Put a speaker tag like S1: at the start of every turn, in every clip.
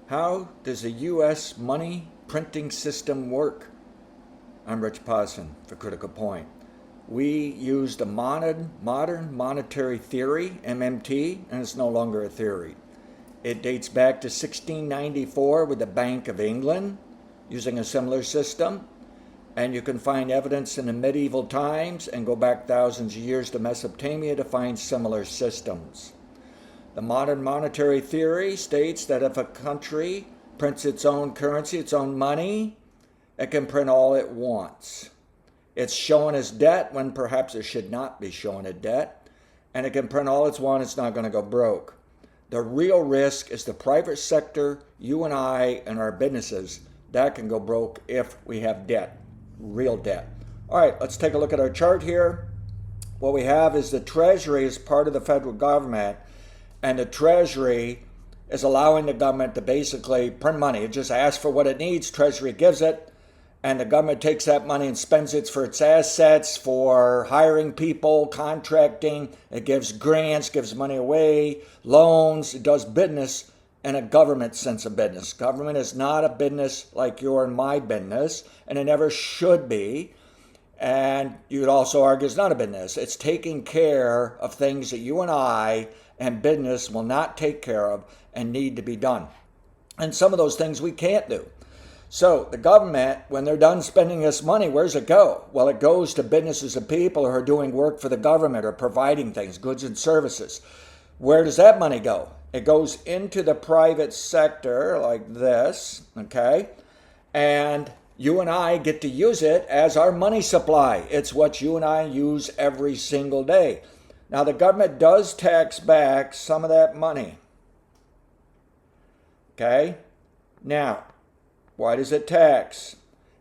S1: How does the U.S. money printing system work? I'm Rich Posson for Critical Point. We use the modern monetary theory, MMT, and it's no longer a theory. It dates back to 1694 with the Bank of England using a similar system. And you can find evidence in the medieval times and go back thousands of years to Mesopotamia to find similar systems. The modern monetary theory states that if a country prints its own currency, its own money, it can print all it wants. It's shown as debt when perhaps it should not be shown as debt, and it can print all it wants, it's not going to go broke. The real risk is the private sector, you and I, and our businesses. That can go broke if we have debt, real debt. All right, let's take a look at our chart here. What we have is the Treasury is part of the federal government, and the Treasury is allowing the government to basically print money. It just asks for what it needs, Treasury gives it, and the government takes that money and spends it for its assets, for hiring people, contracting. It gives grants, gives money away, loans. It does business in a government sense of business. Government is not a business like your and my business, and it never should be. And you could also argue it's not a business. It's taking care of things that you and I and business will not take care of and need to be done. And some of those things we can't do. So the government, when they're done spending this money, where's it go? Well, it goes to businesses and people who are doing work for the government or providing things, goods and services. Where does that money go? It goes into the private sector like this, okay? And you and I get to use it as our money supply. It's what you and I use every single day. Now, the government does tax back some of that money. Okay? Now, why does it tax?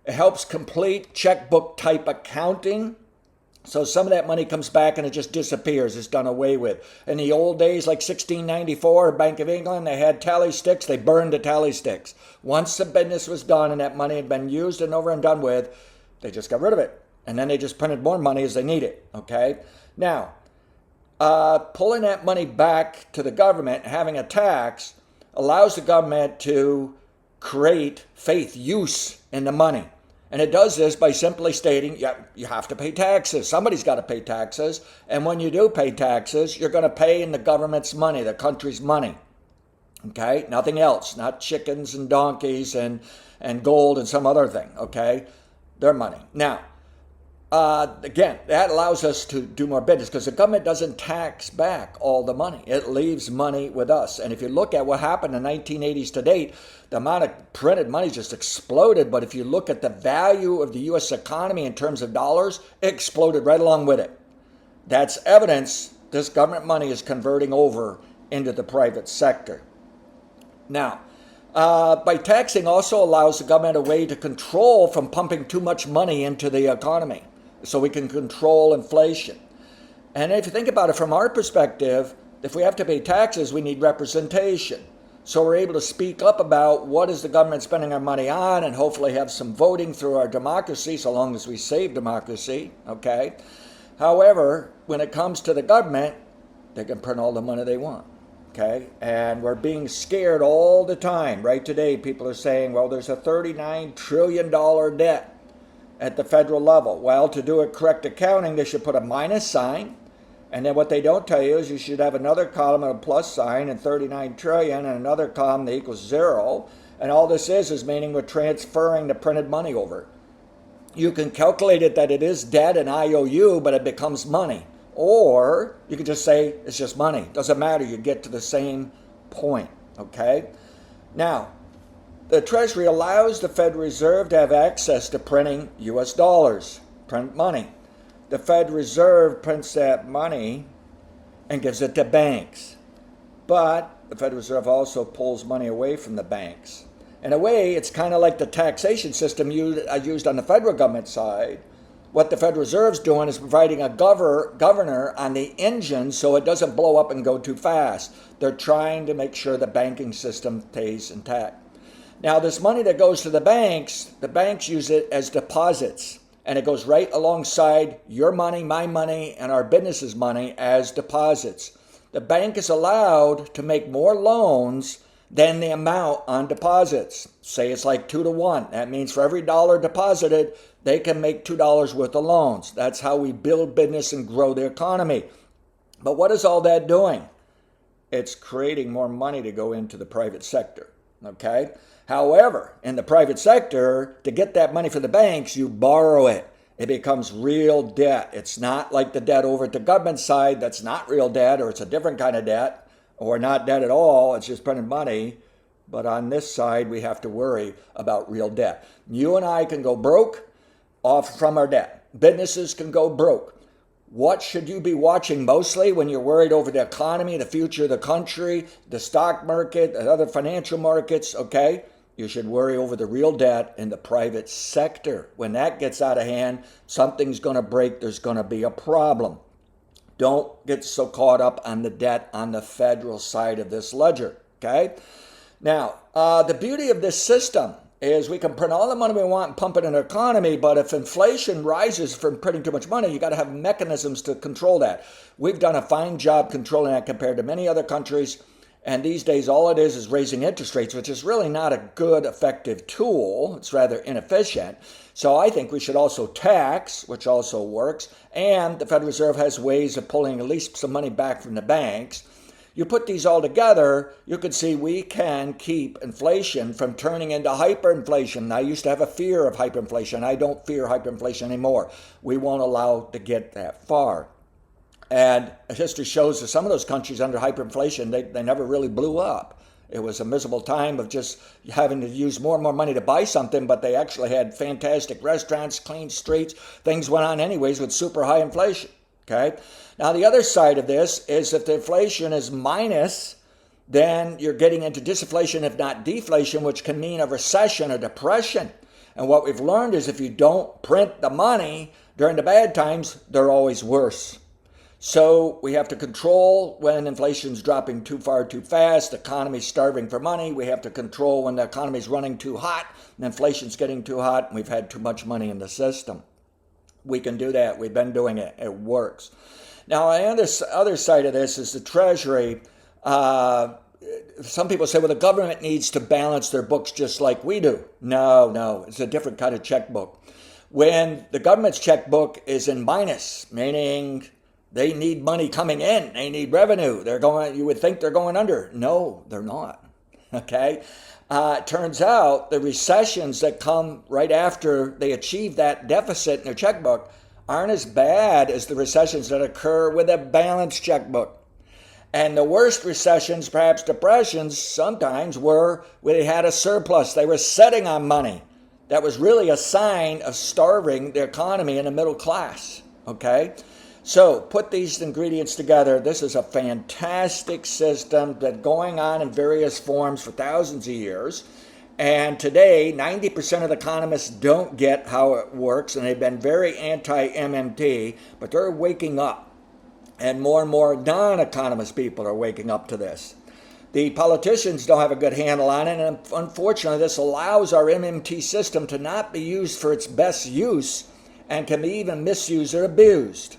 S1: It helps complete checkbook type accounting. So some of that money comes back and it just disappears. It's done away with. In the old days, like 1694, Bank of England, they had tally sticks. They burned the tally sticks. Once the business was done and that money had been used and over and done with, they just got rid of it. And then they just printed more money as they needed. Okay? Now, pulling that money back to the government, having a tax, allows the government to create faith use in the money. And it does this by simply stating, yeah, you have to pay taxes. Somebody's got to pay taxes. And when you do pay taxes, you're going to pay in the government's money, the country's money. Okay? Nothing else. Not chickens and donkeys and gold and some other thing. Okay? Their money. Now, again, that allows us to do more business because the government doesn't tax back all the money. It leaves money with us. And if you look at what happened in the 1980s to date, the amount of printed money just exploded. But if you look at the value of the U.S. economy in terms of dollars, it exploded right along with it. That's evidence this government money is converting over into the private sector. Now, by taxing also allows the government a way to control from pumping too much money into the economy. So we can control inflation. And if you think about it from our perspective, if we have to pay taxes, we need representation. So we're able to speak up about what is the government spending our money on and hopefully have some voting through our democracy, so long as we save democracy, okay? However, when it comes to the government, they can print all the money they want, okay? And we're being scared all the time. Right today, people are saying, well, there's a $39 trillion debt at the federal level. Well, to do a correct accounting, they should put a minus sign. And then what they don't tell you is you should have another column of a plus sign and 39 trillion and another column that equals zero. And all this is meaning we're transferring the printed money over. You can calculate it that it is debt and IOU, but it becomes money. Or you can just say it's just money. Doesn't matter. You get to the same point. Okay? Now, the Treasury allows the Federal Reserve to have access to printing U.S. dollars, print money. The Federal Reserve prints that money and gives it to banks. But the Federal Reserve also pulls money away from the banks. In a way, it's kind of like the taxation system used on the federal government side. What the Federal Reserve's doing is providing a governor on the engine so it doesn't blow up and go too fast. They're trying to make sure the banking system stays intact. Now, this money that goes to the banks use it as deposits. And it goes right alongside your money, my money, and our business's money as deposits. The bank is allowed to make more loans than the amount on deposits. Say it's like 2 to 1. That means for every dollar deposited, they can make $2 worth of loans. That's how we build business and grow the economy. But what is all that doing? It's creating more money to go into the private sector. Okay? However, in the private sector, to get that money from the banks, you borrow it. It becomes real debt. It's not like the debt over at the government side that's not real debt, or it's a different kind of debt, or not debt at all. It's just printed money. But on this side, we have to worry about real debt. You and I can go broke off from our debt. Businesses can go broke. What should you be watching mostly when you're worried over the economy, the future of the country, the stock market, and other financial markets? Okay, you should worry over the real debt in the private sector. When that gets out of hand, something's going to break. There's going to be a problem. Don't get so caught up on the debt on the federal side of this ledger. Okay. Now, the beauty of this system is we can print all the money we want and pump it in the economy, but if inflation rises from printing too much money, you got to have mechanisms to control that. We've done a fine job controlling that compared to many other countries, and these days all it is raising interest rates, which is really not a good, effective tool. It's rather inefficient. So I think we should also tax, which also works, and the Federal Reserve has ways of pulling at least some money back from the banks. You put these all together, you can see we can keep inflation from turning into hyperinflation. I used to have a fear of hyperinflation. I don't fear hyperinflation anymore. We won't allow to get that far. And history shows that some of those countries under hyperinflation, they never really blew up. It was a miserable time of just having to use more and more money to buy something, but they actually had fantastic restaurants, clean streets. Things went on anyways with super high inflation. Okay. Now, the other side of this is if the inflation is minus, then you're getting into disinflation, if not deflation, which can mean a recession or depression. And what we've learned is if you don't print the money during the bad times, they're always worse. So we have to control when inflation's dropping too far too fast, the economy's starving for money. We have to control when the economy's running too hot and inflation's getting too hot and we've had too much money in the system. We can do that. We've been doing it. It works. Now, on the other side of this is the Treasury. Some people say, well, the government needs to balance their books just like we do. No, it's a different kind of checkbook. When the government's checkbook is in minus, meaning they need money coming in, they need revenue, you would think they're going under. No, they're not. Okay? It turns out the recessions that come right after they achieve that deficit in their checkbook aren't as bad as the recessions that occur with a balanced checkbook. And the worst recessions, perhaps depressions, sometimes were where they had a surplus. They were sitting on money. That was really a sign of starving the economy in the middle class. Okay? So put these ingredients together. This is a fantastic system that's going on in various forms for thousands of years. And today, 90% of the economists don't get how it works, and they've been very anti-MMT, but they're waking up. And more non-economist people are waking up to this. The politicians don't have a good handle on it, and unfortunately, this allows our MMT system to not be used for its best use and can be even misused or abused.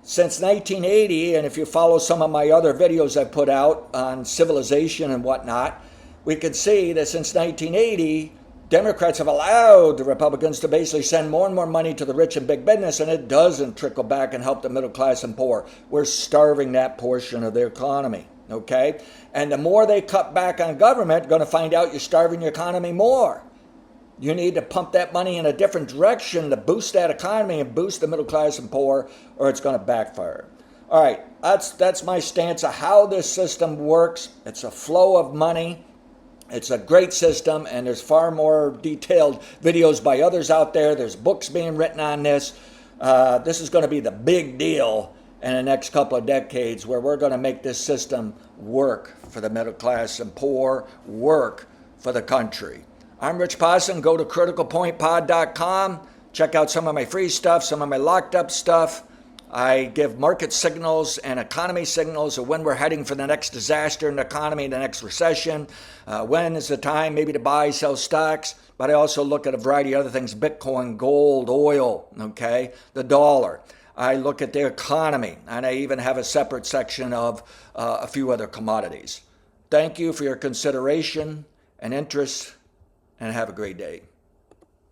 S1: Since 1980, and if you follow some of my other videos I've put out on civilization and whatnot, we can see that since 1980, Democrats have allowed the Republicans to basically send more and more money to the rich and big business, and it doesn't trickle back and help the middle class and poor. We're starving that portion of the economy, okay? And the more they cut back on government, you're going to find out you're starving your economy more. You need to pump that money in a different direction to boost that economy and boost the middle class and poor, or it's going to backfire. All right, that's my stance of how this system works. It's a flow of money. It's a great system, and there's far more detailed videos by others out there. There's books being written on this. This is going to be the big deal in the next couple of decades, where we're going to make this system work for the middle class and poor, work for the country. I'm Rich Posson. Go to criticalpointpod.com. Check out some of my free stuff, some of my locked up stuff. I give market signals and economy signals of when we're heading for the next disaster in the economy, the next recession. When is the time maybe to buy, sell stocks. But I also look at a variety of other things, Bitcoin, gold, oil, okay, the dollar. I look at the economy, and I even have a separate section of a few other commodities. Thank you for your consideration and interest, and have a great day.